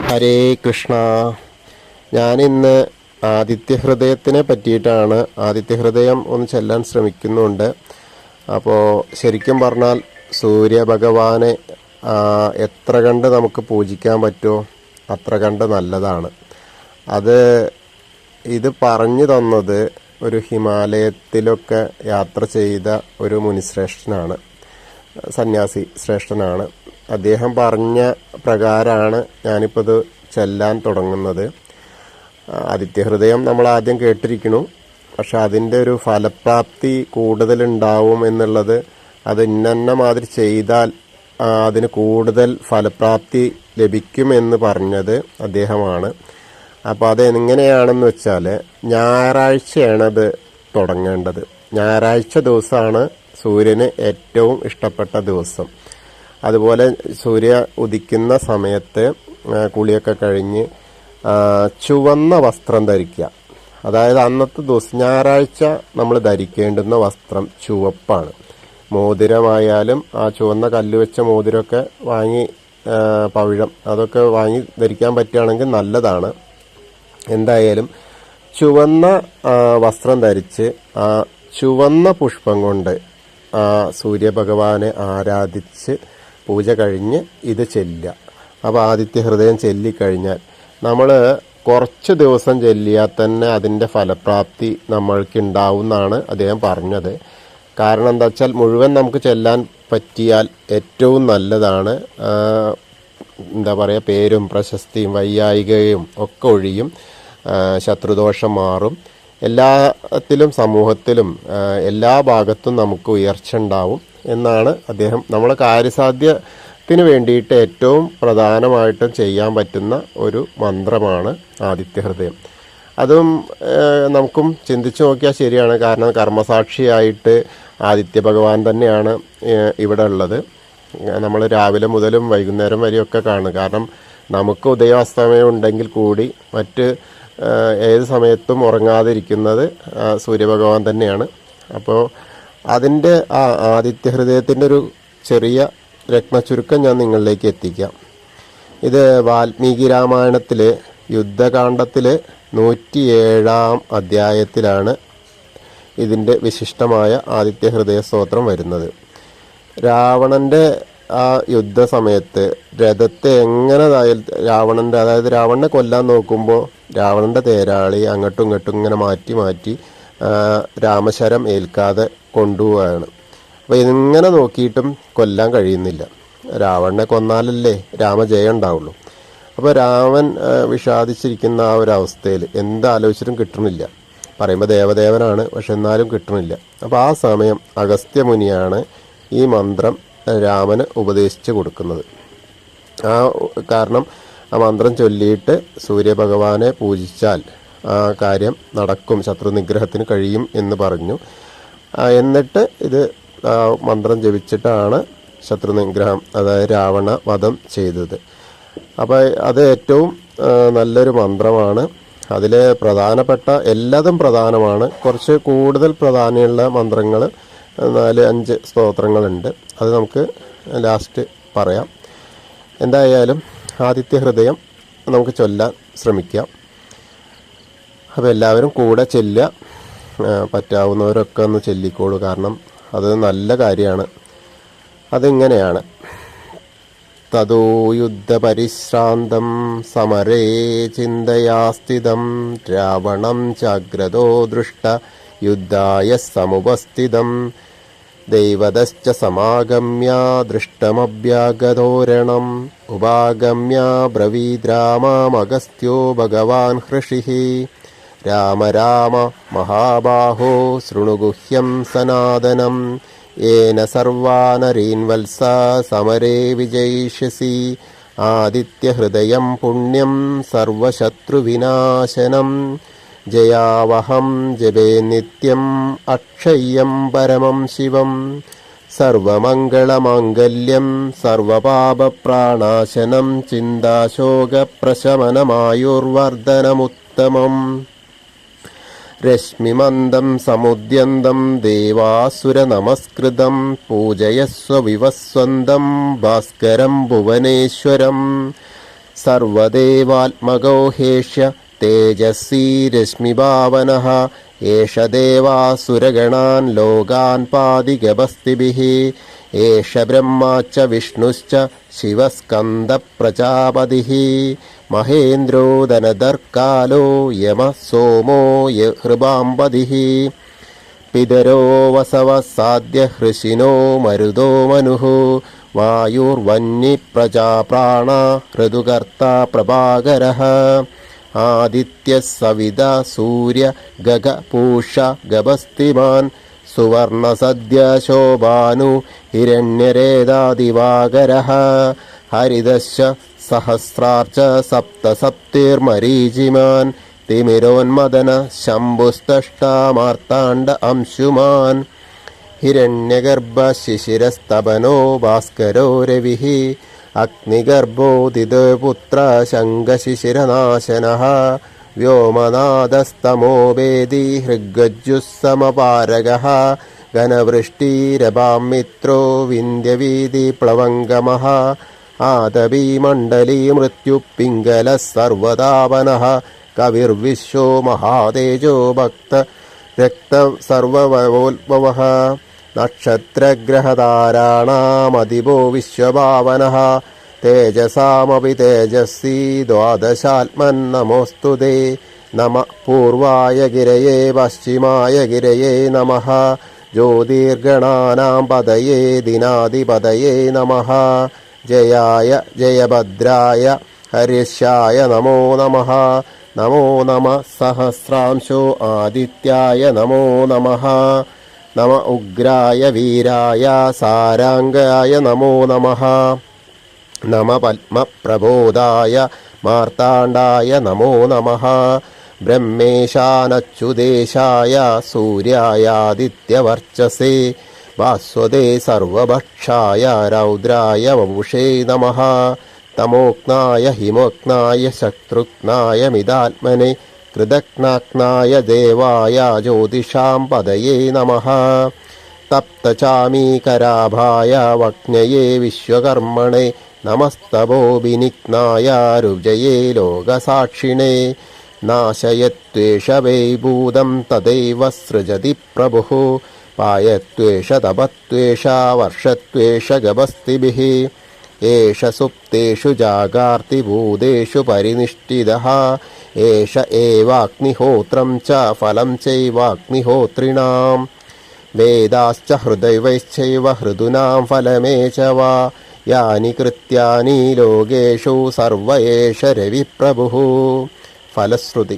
ഹരേ കൃഷ്ണ. ഞാനിന്ന് ആദിത്യഹൃദയത്തിനെ പറ്റിയിട്ടാണ്. ആദിത്യഹൃദയം ഒന്ന് ചെല്ലാൻ ശ്രമിക്കുന്നുണ്ട്. അപ്പോൾ ശരിക്കും പറഞ്ഞാൽ സൂര്യഭഗവാനെ എത്ര കണ്ട് നമുക്ക് പൂജിക്കാൻ പറ്റുമോ അത്ര കണ്ട് നല്ലതാണ്. ഇത് പറഞ്ഞു തന്നത് ഒരു ഹിമാലയത്തിലൊക്കെ യാത്ര ചെയ്ത ഒരു മുനിശ്രേഷ്ഠനാണ്, സന്യാസി ശ്രേഷ്ഠനാണ്. അദ്ദേഹം പറഞ്ഞ പ്രകാരമാണ് ഞാനിപ്പോൾ ഇത് ചെല്ലാൻ തുടങ്ങുന്നത്. ആദിത്യഹൃദയം നമ്മൾ ആദ്യം കേട്ടിരിക്കുന്നു, പക്ഷെ അതിൻ്റെ ഒരു ഫലപ്രാപ്തി കൂടുതലുണ്ടാവും എന്നുള്ളത്, അത് ഇന്ന മാതിരി ചെയ്താൽ അതിന് കൂടുതൽ ഫലപ്രാപ്തി ലഭിക്കുമെന്ന് പറഞ്ഞത് അദ്ദേഹമാണ്. അപ്പോൾ അതെങ്ങനെയാണെന്ന് വെച്ചാൽ ഞായറാഴ്ചയാണത് തുടങ്ങേണ്ടത്. ഞായറാഴ്ച ദിവസമാണ് സൂര്യന് ഏറ്റവും ഇഷ്ടപ്പെട്ട ദിവസം. അതുപോലെ സൂര്യ ഉദിക്കുന്ന സമയത്ത് കുളിയൊക്കെ കഴിഞ്ഞ് ചുവന്ന വസ്ത്രം ധരിക്കുക. അതായത് അന്നത്തെ ദിവസം ഞായറാഴ്ച നമ്മൾ ധരിക്കേണ്ടുന്ന വസ്ത്രം ചുവപ്പാണ്. മോതിരമായാലും ആ ചുവന്ന കല്ല് വെച്ച മോതിരമൊക്കെ വാങ്ങി, പവിഴം അതൊക്കെ വാങ്ങി ധരിക്കാൻ പറ്റുകയാണെങ്കിൽ നല്ലതാണ്. എന്തായാലും ചുവന്ന വസ്ത്രം ധരിച്ച് ആ ചുവന്ന പുഷ്പം കൊണ്ട് സൂര്യഭഗവാനെ ആരാധിച്ച് പൂജ കഴിഞ്ഞ് ഇത് ചെല്ലുക. അപ്പോൾ ആദിത്യഹൃദയം ചൊല്ലിക്കഴിഞ്ഞാൽ നമ്മൾ കുറച്ച് ദിവസം ചൊല്ലിയാൽ തന്നെ അതിൻ്റെ ഫലപ്രാപ്തി നമ്മൾക്ക് ഉണ്ടാവുമെന്നാണ് അദ്ദേഹം പറഞ്ഞത്. കാരണം എന്താ വെച്ചാൽ മുഴുവൻ നമുക്ക് ചെല്ലാൻ പറ്റിയാൽ ഏറ്റവും നല്ലതാണ്. എന്താ പറയുക, പേരും പ്രശസ്തിയും വൈയായികയും ഒക്കെ ഒഴിയും, ശത്രുദോഷം മാറും, എല്ലാത്തിലും സമൂഹത്തിലും എല്ലാ ഭാഗത്തും നമുക്ക് ഉയർച്ച ഉണ്ടാവും എന്നാണ് അദ്ദേഹം. നമ്മളെ കാര്യസാധ്യത്തിന് വേണ്ടിയിട്ട് ഏറ്റവും പ്രധാനമായിട്ടും ചെയ്യാൻ പറ്റുന്ന ഒരു മന്ത്രമാണ് ആദിത്യഹൃദയം. അതും നമുക്കും ചിന്തിച്ചു നോക്കിയാൽ ശരിയാണ്. കാരണം കർമ്മസാക്ഷിയായിട്ട് ആദിത്യ ഭഗവാൻ തന്നെയാണ് ഇവിടെ ഉള്ളത്. നമ്മൾ രാവിലെ മുതലും വൈകുന്നേരം വരെയൊക്കെ കാണും. കാരണം നമുക്ക് ഉദയാസ്തമയം ഉണ്ടെങ്കിൽ കൂടി മറ്റ് ഏത് സമയത്തും ഉറങ്ങാതിരിക്കുന്നത് സൂര്യഭഗവാൻ തന്നെയാണ്. അപ്പോൾ അതിൻ്റെ ആദിത്യഹൃദയത്തിൻ്റെ ഒരു ചെറിയ രത്നച്ചുരുക്കം ഞാൻ നിങ്ങളിലേക്ക് എത്തിക്കാം. ഇത് വാൽമീകി രാമായണത്തിലെ യുദ്ധകാണ്ഡത്തിലെ 107 അധ്യായത്തിലാണ് ഇതിൻ്റെ വിശിഷ്ടമായ ആദിത്യഹൃദയ സ്തോത്രം വരുന്നത്. രാവണൻ്റെ ആ യുദ്ധ സമയത്ത് രഥത്തെ എങ്ങനെ അതായത് രാവണനെ കൊല്ലാൻ നോക്കുമ്പോൾ രാവണൻ്റെ തേരാളി അങ്ങോട്ടും ഇങ്ങോട്ടും ഇങ്ങനെ മാറ്റി രാമശരം ഏൽക്കാതെ കൊണ്ടുപോവുകയാണ്. അപ്പോൾ ഇതിങ്ങനെ നോക്കിയിട്ടും കൊല്ലാൻ കഴിയുന്നില്ല. രാവണനെ കൊന്നാലല്ലേ രാമജയം ഉണ്ടാവുള്ളൂ. അപ്പോൾ രാമൻ വിഷാദിച്ചിരിക്കുന്ന ആ ഒരു അവസ്ഥയിൽ എന്താലോചിച്ചിട്ടും കിട്ടണില്ല. പറയുമ്പോൾ ദേവദേവനാണ്, പക്ഷെ എന്നാലും കിട്ടണില്ല. അപ്പോൾ ആ സമയം അഗസ്ത്യമുനിയാണ് ഈ മന്ത്രം രാമന് ഉപദേശിച്ച് കൊടുക്കുന്നത്. കാരണം ആ മന്ത്രം ചൊല്ലിയിട്ട് സൂര്യഭഗവാനെ പൂജിച്ചാൽ ആ കാര്യം നടക്കും, ശത്രു നിഗ്രഹത്തിന് കഴിയും എന്ന് പറഞ്ഞു. എന്നിട്ട് ഇത് മന്ത്രം ജപിച്ചിട്ടാണ് ശത്രു നിഗ്രഹം, അതായത് രാവണ വധം ചെയ്തത്. അപ്പോൾ അത് ഏറ്റവും നല്ലൊരു മന്ത്രമാണ്. അതിൽ പ്രധാനപ്പെട്ട എല്ലാതും പ്രധാനമാണ്. കുറച്ച് കൂടുതൽ പ്രാധാന്യമുള്ള മന്ത്രങ്ങൾ 4-5 സ്തോത്രങ്ങളുണ്ട്. അത് നമുക്ക് ലാസ്റ്റ് പറയാം. എന്തായാലും ആദിത്യഹൃദയം നമുക്ക് ചൊല്ലാൻ ശ്രമിക്കാം. അപ്പോൾ എല്ലാവരും കൂടെ ചെല്ലുക, പറ്റാവുന്നവരൊക്കെ ഒന്ന് ചൊല്ലിക്കോളൂ. കാരണം അത് നല്ല കാര്യമാണ്. അതിങ്ങനെയാണ്: തതോ യുദ്ധപരിശ്രാന്തം സമരേ ചിന്തയാ സ്ഥിതം രാവണം ചാഗ്രതോ ദൃഷ്ട യുദ്ധായ സമുപസ്ഥിതം ദൈവതശ്ച സമാഗമ്യ ദൃഷ്ടമഭ്യാഗതോരണം ഉപാഗമ്യ ബ്രവീദ്രാമഗസ്ത്യോ ഭഗവാൻ ഹൃഷിഃ രാമ രാമ മഹാബാഹോ ശൃണുഗുഹ്യം സനാതനം യേന സർവാനരീൻ വത്സ സമരേ വിജയിഷ്യസി ആദിത്യഹൃദയം പുണ്യം സർവശത്രുവിനാശനം ജയാവഹം ജപേ നിത്യം അക്ഷയ്യം പരമം ശിവം സർവമംഗളമാംഗല്യം സർവപാപപ്രാണാശനം ചിന്താശോകപ്രശമനമായുർവർദ്ധനമുത്തമം രശ്മിമന്ദം സമുദ്യന്തം ദേവാസുരനമസ്കൃതം പൂജയസ്വ വിവസ്വന്തം ഭാസ്കരം ഭുവനേശ്വരം സർവദേവാത്മകോ ഹേഷ്യ തേജസ്വീ രശ്മിഭാവനഃ ഏഷ ദേവാസുരഗണാൻ ലോകാൻ പാതിഗപസ്തിഭിः ഏഷ ബ്രഹ്മാച്ച വിഷ്ണുശ്ച ശിവസ്കന്ദപ്രജാപതിः മഹേന്ദ്രോ ധനധർക്കാലോ യമഃ സോമോ ഹൃപാംബതിः പിതരോ വസവ സാദ്യ ഹൃശിനോ മരുതോ മനുഃ വായുർവന്നി പ്രജാപ്രാണ ഋതുകർത്ത പ്രഭാകരഃ ആദിത്യ സവിത സൂര്യ ഗഗ പൂഷ ഗപസ്തിമാൻ സുവർണ സദ്യ ശോഭാനു ഹിരണ്യരേതാദിവാകരഃ ഹരിതശ്ച സഹസ്രാർച്ച സപ്ത സപ്തിർമരീചിമാൻ തിമിരോന്മദന ശംഭുസ്തഷ്ടാമാർത്താണ്ഡ അംശുമാൻ ഹിരണ്യഗർഭ ശിശിരസ്തപനോ ഭാസ്കരോ രവിഃ അഗ്നിഗർഭോദിതോ പുത്ര ശങ്കശിശിരനാശനഃ വ്യോമനാദസ്തമോ വേദി ഹൃഗജ്ജുഃ സമപാരകഃ ഘനവൃഷ്ടിരപാം മിത്രോ വിന്ധ്യവീതി പ്ലവംഗമഃ ആതപീ മണ്ഡലീ മൃത്യുപിംഗലഃ സർവതാപനഃ കവിർവിശ്വോ മഹാതേജോ ഭക്ത രക്ത സർവവോത്ഭവഃ നക്ഷത്രഗ്രഹതാരാണാമതിപോ വിശ്വഭാവനഃ തേജസാമപി തേജസ്വി ദ്വാദശാത്മന്നമോസ്തുതേ നമ പൂർവായ ഗിരയേ പശ്ചിമായ ഗിരയേ നമഃ ജ്യോതിർഗണാനാം പതയേ ദിനാധിപതയേ നമഃ ജയായ ജയഭദ്രായ ഹരിഷ്യായ നമോ നമഃ നമോ നമഃ സഹസ്രാംശോ ആദിത്യായ നമോ നമഃ നമ ഉഗ്രായ വീരായ സാരാംഗായ നമോ നമഃ നമ പത്മപ്രബോധായ മാർത്താണ്ഡായ നമോ നമഃ ബ്രഹ്മേശാനച്യുതേശായ സൂര്യായാദിത്യവർച്ചസേ ഭാസ്വതേ സർവഭക്ഷായ രൗദ്രായ വപുഷേ നമഃ തമോഘ്നായ ഹിമോഘ്നായ ശത്രുഘ്നായ മിതാത്മനെ കൃതഘ്നാഘ്നായ ദേവായ ജ്യോതിഷാം പദയേ നമഃ തപ്തചാമീകരാഭായ വക്ഞയേ വിശ്വകർമ്മണേ നമസ്തവോ വിനിഘ്നായ രുജയേ ലോകസാക്ഷിണേ നാശയത്വേഷ വൈ ഭൂതം തദൈവ സൃജതി പ്രഭുഃ പായത്വേഷ തപത്വേഷ വർഷത്വേഷ ഗപസ്തിഭിः ഏഷ സുപ്തേഷു ജാഗാർത്തി ഭൂതേഷു പരിനിഷ്ഠിതഃ ഏഷ ഏവാഗ്നിഹോത്രം ച ഫലം ചൈവാഗ്നിഹോത്രിണാം വേദാശ്ച ഹൃദൈവൈശ്ചൈവ ഹൃദൂനാം ഫലമേച വാ യാനി കൃത്യാനി ലോകേഷു സർവ ഏഷ രവിപ്രഭുഃ ഫലശ്രുതി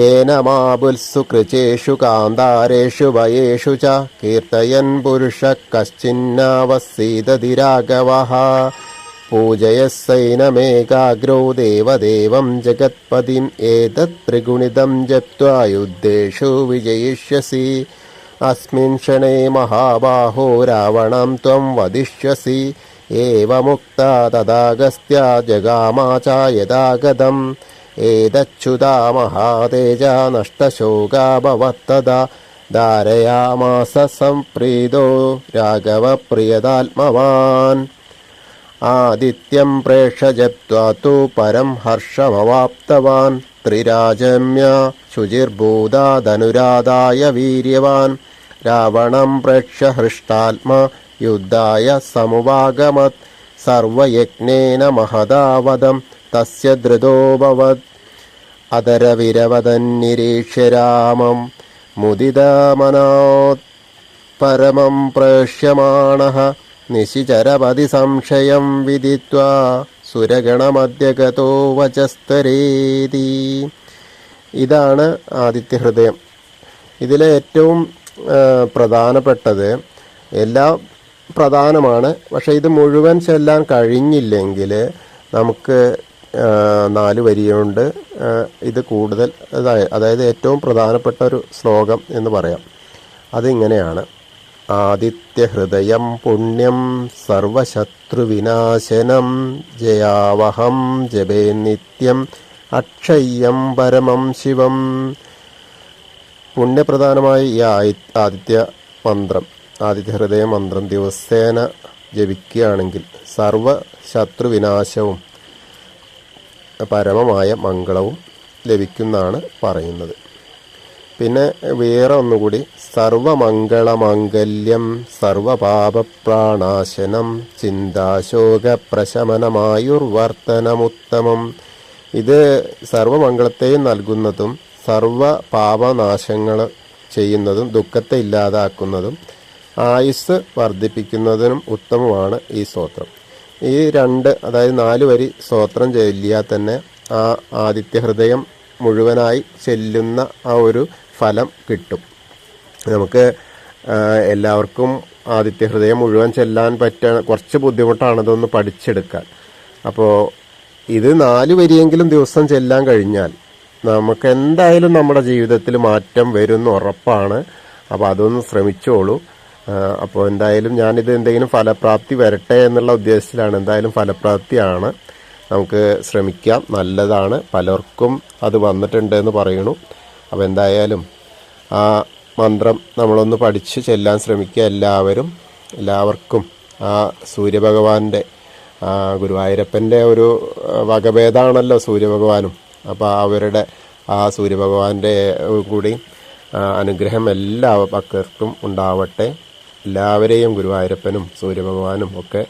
ഏനമാപുൽസു കൃചേഷു കാന്താരേഷു വയേഷു ച കീർത്തയൻ പുരുഷ കശ്ചിന്നാവസീദതി രാഘവഃ പൂജയസ്സൈനമേകാഗ്രോ ദേവദേവം ജഗത്പതിം ഏതത് ത്രിഗുണിതം ജപ്ത്വാ യുദ്ധേഷു വിജയിഷ്യസി അസ്മിൻ ക്ഷണേ മഹാബാഹോ രാവണം ത്വം വദിഷ്യസി ഏവമുക്താ തദാഗസ്ത്യ ജഗാമാ ച യഥാഗതം ഏതച്യുതാ മഹാതേജ നഷ്ടശോകാഭവത്തദാ ധാരയാമാസ സംപ്രീതോ രാഘവപ്രിയതാത്മവാൻ ആദിത്യം പ്രേക്ഷ്യ ജപ്ത്വാ തു പരം ഹർഷമവാപ്തവാൻ ത്രിരാജമ്യ ശുചിർഭൂതാ ധനുരാധായ വീര്യവാൻ രാവണം പ്രേക്ഷ്യ ഹൃഷ്ടാത്മാ യുദ്ധായ സമുവാഗമത് സർവയജ്ഞേന മഹദാവദം തസ്യ ധൃതോഭവത് അദരവിരവദന്നിരീക്ഷ്യ രാമം മുദിതമനോത് പരമം പ്രേക്ഷ്യമാണഃ നിശിചരപതി സംശയം വിദിത്വാ സുരഗണമധ്യഗതോ വചസ്തരേതി. ഇതാണ് ആദിത്യഹൃദയം. ഇതിലെ ഏറ്റവും പ്രധാനപ്പെട്ടത്, എല്ലാം പ്രധാനമാണ്, പക്ഷെ ഇത് മുഴുവൻ ചൊല്ലാൻ കഴിഞ്ഞില്ലെങ്കിൽ നമുക്ക് 4 വരിയുണ്ട്. ഇത് കൂടുതൽ അതായത് ഏറ്റവും പ്രധാനപ്പെട്ട ഒരു ശ്ലോകം എന്ന് പറയാം. അതിങ്ങനെയാണ്: ആദിത്യഹൃദയം പുണ്യം സർവശത്രുവിനാശനം ജയാവഹം ജപേ നിത്യം അക്ഷയ്യം പരമം ശിവം. പുണ്യപ്രധാനമായ ഈ ആദിത്യഹൃദയ മന്ത്രം ദിവസേന ജപിക്കുകയാണെങ്കിൽ സർവശത്രുവിനാശവും പരമമായ മംഗളവും ലഭിക്കുന്നതാണ് പറയുന്നത്. പിന്നെ വേറെ ഒന്നുകൂടി, സർവമംഗളമാംഗല്യം സർവപാപപ്രാണാശനം ചിന്താശോകപ്രശമനമായുർവർത്തനമുത്തമം. ഇത് സർവമംഗളത്തെയും നൽകുന്നതും സർവപാപനാശങ്ങൾ ചെയ്യുന്നതും ദുഃഖത്തെ ഇല്ലാതാക്കുന്നതും ആയുസ് വർദ്ധിപ്പിക്കുന്നതിനും ഉത്തമമാണ് ഈ സ്തോത്രം. ഈ അതായത് 4 വരി സ്തോത്രം ചൊല്ലിയാൽ തന്നെ ആ ആദിത്യഹൃദയം മുഴുവനായി ചെല്ലുന്ന ആ ഒരു ഫലം കിട്ടും. നമുക്ക് എല്ലാവർക്കും ആദിത്യഹൃദയം മുഴുവൻ ചെല്ലാൻ കുറച്ച് ബുദ്ധിമുട്ടാണ് ഇതൊന്ന് പഠിച്ചെടുക്കാൻ. അപ്പോൾ ഇത് 4 വരിയെങ്കിലും ദിവസം ചെല്ലാൻ കഴിഞ്ഞാൽ നമുക്ക് എന്തായാലും നമ്മുടെ ജീവിതത്തിൽ മാറ്റം വരുമെന്ന് ഉറപ്പാണ്. അപ്പോൾ അതൊന്ന് ശ്രമിച്ചോളൂ. അപ്പോൾ എന്തായാലും ഞാനിത് എന്തെങ്കിലും ഫലപ്രാപ്തി വരട്ടെ എന്നുള്ള ഉദ്ദേശത്തിലാണ്. എന്തായാലും ഫലപ്രാപ്തിയാണ്, നമുക്ക് ശ്രമിക്കാം, നല്ലതാണ്. പലർക്കും അത് വന്നിട്ടുണ്ട് എന്ന് പറയണു. അപ്പോൾ എന്തായാലും ആ മന്ത്രം നമ്മളൊന്ന് പഠിച്ച് ചെല്ലാൻ ശ്രമിക്കുക എല്ലാവർക്കും. ആ സൂര്യഭഗവാന്റെ ഗുരുവായൂരപ്പൻ്റെ ഒരു വകഭേദമാണല്ലോ സൂര്യഭഗവാനും. അപ്പോൾ അവരുടെ ആ സൂര്യഭഗവാന്റെ കൂടി അനുഗ്രഹം എല്ലാ ഭക്തർക്കും ഉണ്ടാവട്ടെ. എല്ലാവരെയും ഗുരുവായൂരപ്പനും സൂര്യഭഗവാനും ഒക്കെ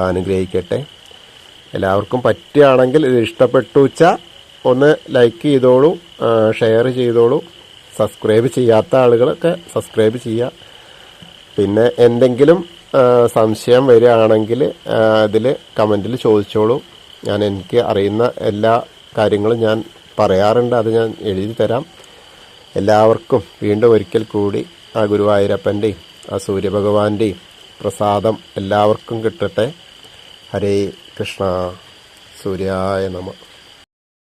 അനുഗ്രഹിക്കട്ടെ. എല്ലാവർക്കും പറ്റുകയാണെങ്കിൽ ഇത് ഇഷ്ടപ്പെട്ടു വെച്ചാൽ ഒന്ന് ലൈക്ക് ചെയ്തോളൂ, ഷെയർ ചെയ്തോളൂ. സബ്സ്ക്രൈബ് ചെയ്യാത്ത ആളുകളൊക്കെ സബ്സ്ക്രൈബ് ചെയ്യുക. പിന്നെ എന്തെങ്കിലും സംശയം വരികയാണെങ്കിൽ അതിൽ കമൻറ്റിൽ ചോദിച്ചോളൂ. എനിക്ക് അറിയുന്ന എല്ലാ കാര്യങ്ങളും ഞാൻ പറയാറുണ്ട്, അത് ഞാൻ എഴുതി തരാം. എല്ലാവർക്കും വീണ്ടും ഒരിക്കൽ കൂടി ആ ഗുരുവായൂരപ്പൻ്റെയും ആ സൂര്യഭഗവാന്റെയും പ്രസാദം എല്ലാവർക്കും കിട്ടട്ടെ. ഹരേ കൃഷ്ണ. സൂര്യായ നമഃ.